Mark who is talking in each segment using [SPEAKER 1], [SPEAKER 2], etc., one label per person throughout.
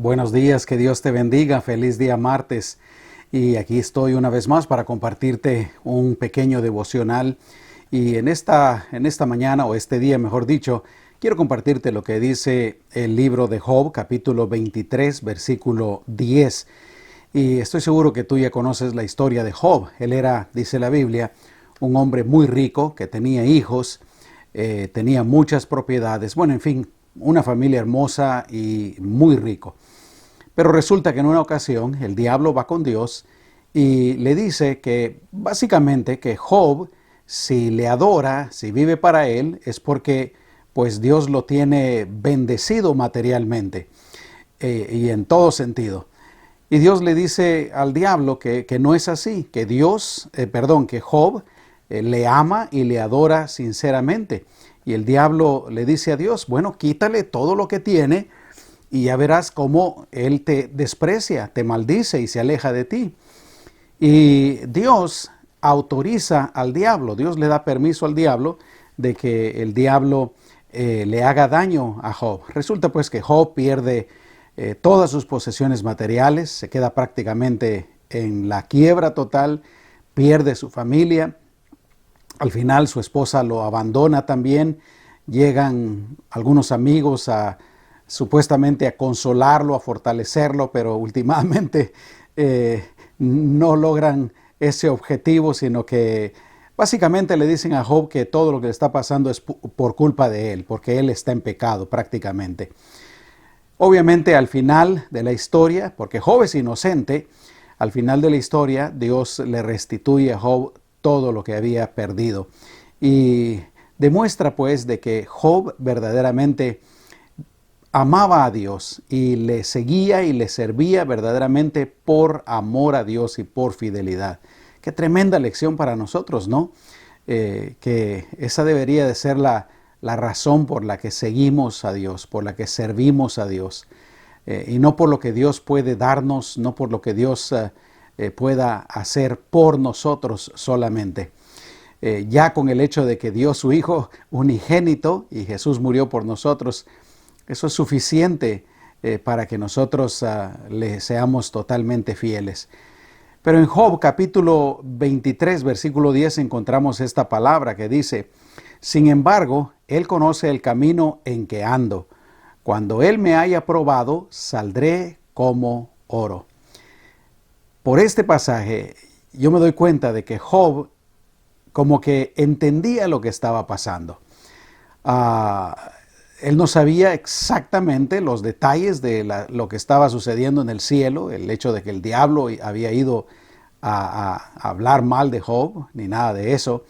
[SPEAKER 1] Buenos días, que Dios te bendiga, feliz día martes. Y aquí estoy una vez más para compartirte un pequeño devocional. Y en esta mañana, o este día mejor dicho, quiero compartirte lo que dice el libro de Job, capítulo 23, versículo 10. Y estoy seguro que tú ya conoces la historia de Job. Él era, dice la Biblia, un hombre muy rico, que tenía hijos, tenía muchas propiedades, bueno, en fin, una familia hermosa y muy rico. Pero resulta que en una ocasión el diablo va con Dios y le dice que básicamente que Job, si le adora, si vive para él, es porque pues Dios lo tiene bendecido materialmente y en todo sentido. Y Dios le dice al diablo que no es así, que que Job le ama y le adora sinceramente. Y el diablo le dice a Dios, bueno, quítale todo lo que tiene y ya verás cómo él te desprecia, te maldice y se aleja de ti. Y Dios autoriza al diablo, Dios le da permiso al diablo de que el diablo le haga daño a Job. Resulta pues que Job pierde todas sus posesiones materiales, se queda prácticamente en la quiebra total, pierde su familia. Al final su esposa lo abandona también, llegan algunos amigos supuestamente a consolarlo, a fortalecerlo, pero últimamente no logran ese objetivo, sino que básicamente le dicen a Job que todo lo que le está pasando es por culpa de él, porque él está en pecado prácticamente. Obviamente al final de la historia, porque Job es inocente, al final de la historia Dios le restituye a Job todo lo que había perdido. Y demuestra pues de que Job verdaderamente amaba a Dios y le seguía y le servía verdaderamente por amor a Dios y por fidelidad. Qué tremenda lección para nosotros, ¿no? Que esa debería de ser la razón por la que seguimos a Dios, por la que servimos a Dios. Y no por lo que Dios puede darnos, no por lo que Dios pueda hacer por nosotros solamente. Ya con el hecho de que dio su Hijo unigénito y Jesús murió por nosotros, eso es suficiente para que nosotros le seamos totalmente fieles. Pero en Job capítulo 23, versículo 10 encontramos esta palabra que dice: sin embargo, Él conoce el camino en que ando. Cuando Él me haya probado, saldré como oro. Por este pasaje, yo me doy cuenta de que Job como que entendía lo que estaba pasando. Él no sabía exactamente los detalles de lo que estaba sucediendo en el cielo, el hecho de que el diablo había ido a hablar mal de Job, ni nada de eso,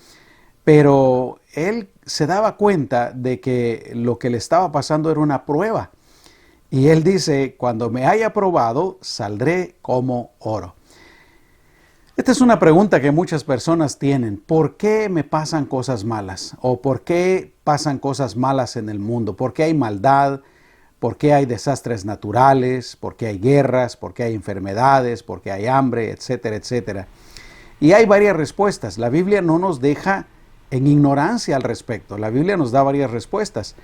[SPEAKER 1] pero él se daba cuenta de que lo que le estaba pasando era una prueba. Y él dice, cuando me haya probado, saldré como oro. Esta es una pregunta que muchas personas tienen. ¿Por qué me pasan cosas malas? ¿O por qué pasan cosas malas en el mundo? ¿Por qué hay maldad? ¿Por qué hay desastres naturales? ¿Por qué hay guerras? ¿Por qué hay enfermedades? ¿Por qué hay hambre? Etcétera, etcétera. Y hay varias respuestas. La Biblia no nos deja en ignorancia al respecto. La Biblia nos da varias respuestas.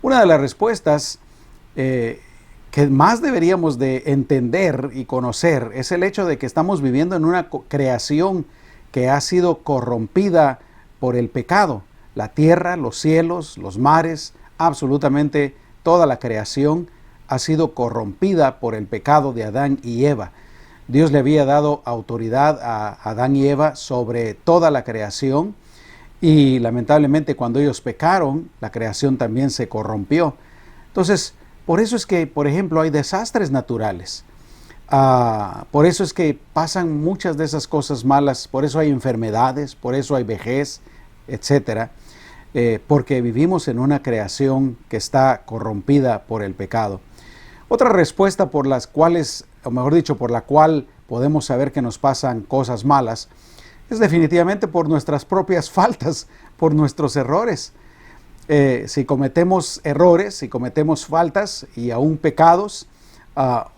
[SPEAKER 1] Una de las respuestas que más deberíamos de entender y conocer es el hecho de que estamos viviendo en una creación que ha sido corrompida por el pecado. La tierra, los cielos, los mares, absolutamente toda la creación ha sido corrompida por el pecado de Adán y Eva. Dios le había dado autoridad a Adán y Eva sobre toda la creación y lamentablemente cuando ellos pecaron, la creación también se corrompió. Entonces, por eso es que, por ejemplo, hay desastres naturales. Por eso es que pasan muchas de esas cosas malas, por eso hay enfermedades, por eso hay vejez, etc. Porque vivimos en una creación que está corrompida por el pecado. Otra respuesta por las cuales, o mejor dicho, por la cual podemos saber que nos pasan cosas malas, es definitivamente por nuestras propias faltas, por nuestros errores. Si cometemos errores, si cometemos faltas y aún pecados,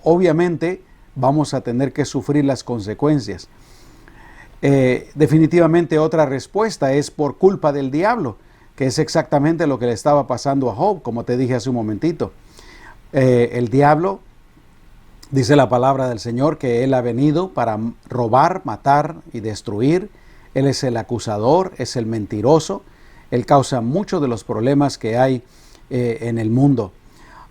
[SPEAKER 1] obviamente vamos a tener que sufrir las consecuencias. Definitivamente otra respuesta es por culpa del diablo, que es exactamente lo que le estaba pasando a Job, como te dije hace un momentito. El diablo Dice la palabra del Señor que Él ha venido para robar, matar y destruir. Él es el acusador, es el mentiroso. Él causa muchos de los problemas que hay en el mundo.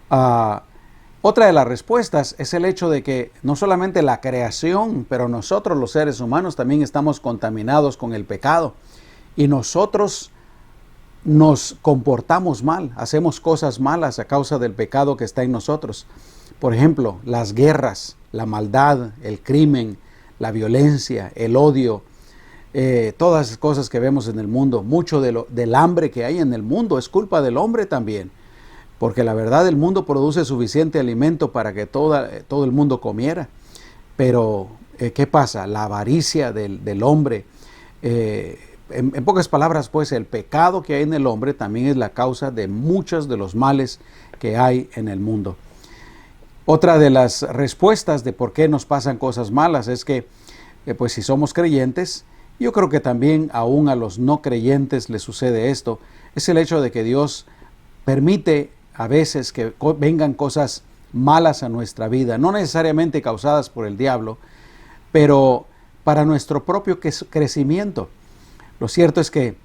[SPEAKER 1] Otra de las respuestas es el hecho de que no solamente la creación, pero nosotros los seres humanos también estamos contaminados con el pecado. Y nosotros nos comportamos mal, hacemos cosas malas a causa del pecado que está en nosotros. Por ejemplo, las guerras, la maldad, el crimen, la violencia, el odio, todas las cosas que vemos en el mundo. Mucho del hambre que hay en el mundo es culpa del hombre también, porque la verdad el mundo produce suficiente alimento para que todo el mundo comiera. Pero, ¿qué pasa? La avaricia del hombre. En pocas palabras, pues, el pecado que hay en el hombre también es la causa de muchos de los males que hay en el mundo. Otra de las respuestas de por qué nos pasan cosas malas es que, pues, si somos creyentes, yo creo que también aún a los no creyentes les sucede esto, es el hecho de que Dios permite a veces que vengan cosas malas a nuestra vida, no necesariamente causadas por el diablo, pero para nuestro propio crecimiento. Lo cierto es que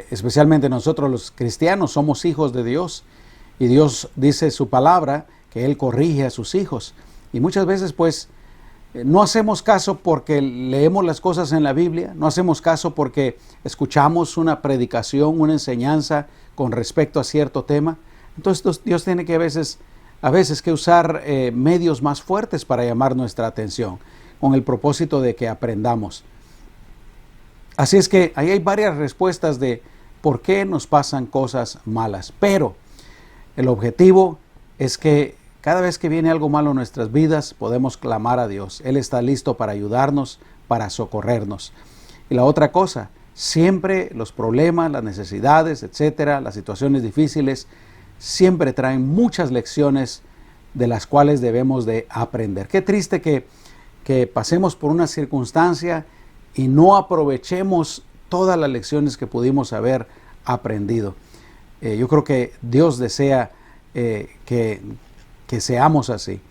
[SPEAKER 1] especialmente nosotros los cristianos somos hijos de Dios, y Dios dice su palabra que Él corrige a sus hijos, y muchas veces pues no hacemos caso porque leemos las cosas en la Biblia, no hacemos caso porque escuchamos una predicación, una enseñanza con respecto a cierto tema. Entonces Dios tiene que a veces que usar medios más fuertes para llamar nuestra atención, con el propósito de que aprendamos. Así es que ahí hay varias respuestas de por qué nos pasan cosas malas, pero el objetivo es que cada vez que viene algo malo en nuestras vidas podemos clamar a Dios. Él está listo para ayudarnos, para socorrernos. Y la otra cosa, siempre los problemas, las necesidades, etcétera, las situaciones difíciles, siempre traen muchas lecciones de las cuales debemos de aprender. Qué triste que pasemos por una circunstancia y no aprovechemos todas las lecciones que pudimos haber aprendido. Yo creo que Dios desea que seamos así.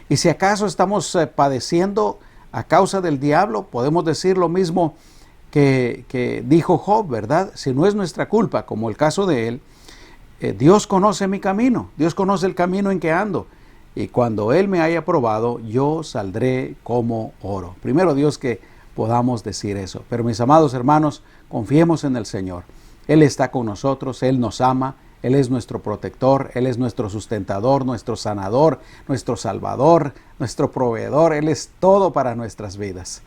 [SPEAKER 1] Y si acaso estamos padeciendo a causa del diablo, podemos decir lo mismo que dijo Job, ¿verdad? Si no es nuestra culpa, como el caso de él, Dios conoce mi camino, Dios conoce el camino en que ando, y cuando Él me haya probado, yo saldré como oro. Primero Dios que podamos decir eso. Pero mis amados hermanos, confiemos en el Señor. Él está con nosotros, Él nos ama, Él es nuestro protector, Él es nuestro sustentador, nuestro sanador, nuestro salvador, nuestro proveedor. Él es todo para nuestras vidas.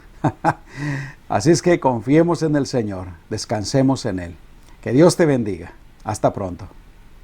[SPEAKER 1] Así es que confiemos en el Señor, descansemos en Él. Que Dios te bendiga. Hasta pronto.